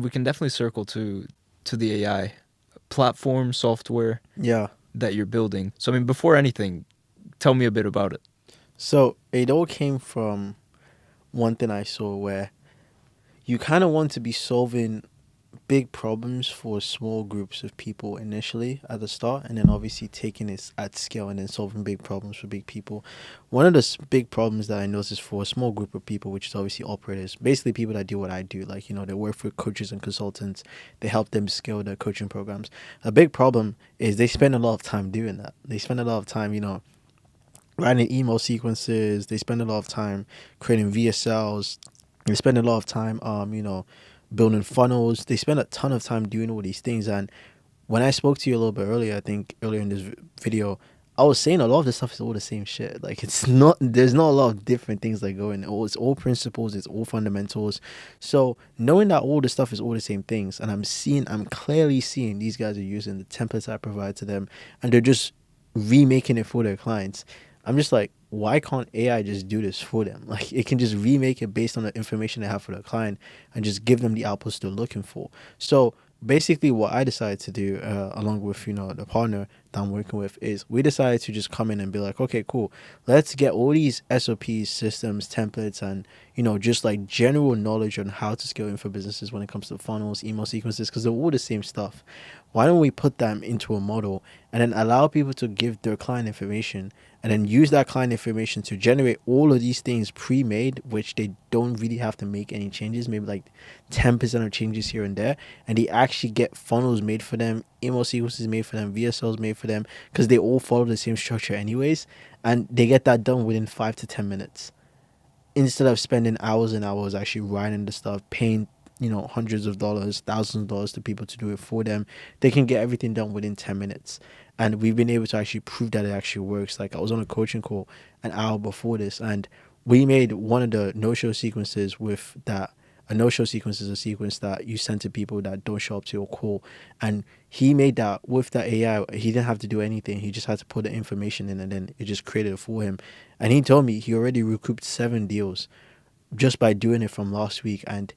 We can definitely circle to the AI platform software Yeah. that you're building. So I mean, before anything, tell me a bit about it. So it all came from one thing I saw where you kind of want to be solving big problems for small groups of people initially at the start, and then obviously taking it at scale and then solving big problems for big people. One of the big problems that I noticed for a small group of people, which is obviously operators, basically people that do what I do, like, they work for coaches and consultants, they help them scale their coaching programs. A big problem is they spend a lot of time doing that. They spend a lot of time, writing email sequences. They spend a lot of time creating VSLs. They spend a lot of time, building funnels. They spend a ton of time doing all these things. And when I spoke to you a little bit earlier, I think earlier in this video, I was saying a lot of this stuff is all the same shit. Like, it's not, there's not a lot of different things that go in. It's all principles, it's all fundamentals. So knowing that all the stuff is all the same things, and I'm clearly seeing these guys are using the templates I provide to them, and they're just remaking it for their clients. I'm just like, why can't AI just do this for them? Like, it can just remake it based on the information they have for the client and just give them the outputs they're looking for. So basically what I decided to do, along with, the partner that I'm working with, is we decided to just come in and be like, okay, cool, let's get all these SOPs, systems, templates, and just like general knowledge on how to scale info businesses when it comes to funnels, email sequences, because they're all the same stuff. Why don't we put them into a model and then allow people to give their client information, and then use that client information to generate all of these things pre-made, which they don't really have to make any changes, maybe like 10% of changes here and there, and they actually get funnels made for them, email sequences made for them, VSLs made for them, because they all follow the same structure anyways, and they get that done within 5 to 10 minutes, instead of spending hours and hours actually writing the stuff, paying hundreds of dollars, thousands of dollars to people to do it for them. They can get everything done within 10 minutes. And we've been able to actually prove that it actually works. Like, I was on a coaching call an hour before this, and we made one of the no-show sequences with that. A no-show sequence is a sequence that you send to people that don't show up to your call. And he made that with the AI. He didn't have to do anything. He just had to put the information in, and then it just created it for him. And he told me he already recouped 7 deals just by doing it from last week. And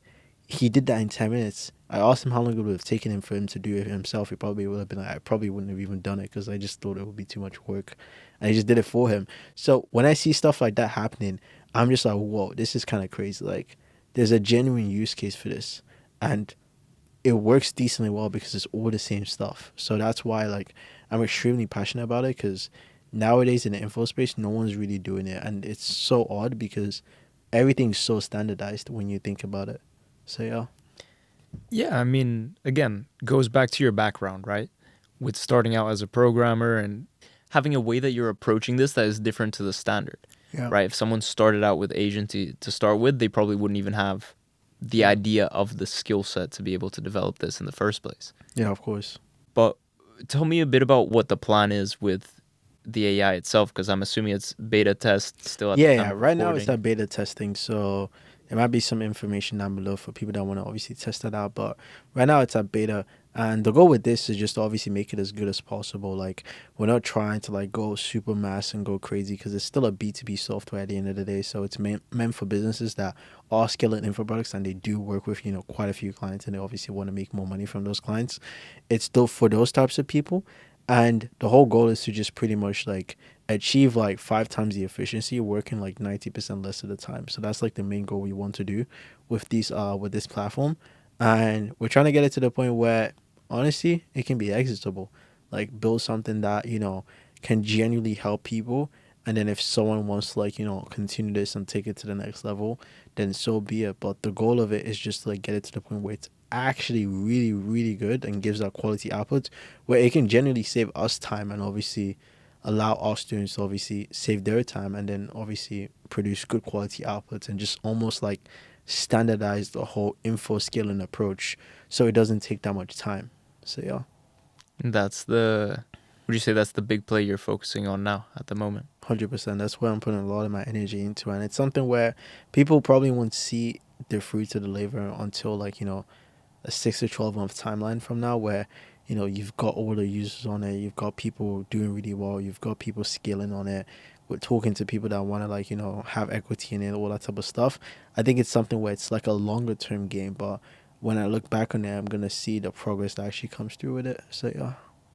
he did that in 10 minutes. I asked him how long it would have taken him for him to do it himself. He probably would have been like, I probably wouldn't have even done it, because I just thought it would be too much work. And he just did it for him. So when I see stuff like that happening, I'm just like, whoa, this is kind of crazy. Like, there's a genuine use case for this. And it works decently well because it's all the same stuff. So that's why, like, I'm extremely passionate about it, because nowadays in the info space, no one's really doing it. And it's so odd because everything's so standardized when you think about it. So yeah. Yeah, I mean, again, goes back to your background, right? With starting out as a programmer and having a way that you're approaching this that is different to the standard, Yeah. right? If someone started out with agency to start with, they probably wouldn't even have the idea of the skill set to be able to develop this in the first place. Yeah, of course. But tell me a bit about what the plan is with the AI itself, because I'm assuming it's beta test still at the time Yeah. of Right now it's recording. at beta testing, so there might be some information down below for people that want to obviously test that out. But right now it's at beta, and the goal with this is just to obviously make it as good as possible. Like, we're not trying to like go super mass and go crazy, because it's still a B2B software at the end of the day. So it's meant for businesses that are scaling info products, and they do work with quite a few clients, and they obviously want to make more money from those clients. It's still for those types of people. And the whole goal is to just pretty much like achieve like 5 times the efficiency, working like 90% less of the time. So that's like the main goal we want to do with this platform. And we're trying to get it to the point where honestly it can be exitable. Like, build something that, can genuinely help people. And then if someone wants to like, continue this and take it to the next level, then so be it. But the goal of it is just to like get it to the point where it's actually really, really good and gives that quality output, where it can genuinely save us time, and obviously allow our students to obviously save their time, and then obviously produce good quality outputs, and just almost like standardize the whole info scaling approach, so it doesn't take that much time. So yeah. Would you say that's the big play you're focusing on now at the moment? 100%. That's where I'm putting a lot of my energy into, and it's something where people probably won't see the fruits of the labor until like a 6 to 12 month timeline from now, where you've got all the users on it, you've got people doing really well, you've got people scaling on it, we're talking to people that want to like have equity in it, all that type of stuff. I think it's something where it's like a longer term game, but when I look back on it, I'm gonna see the progress that actually comes through with it. So yeah.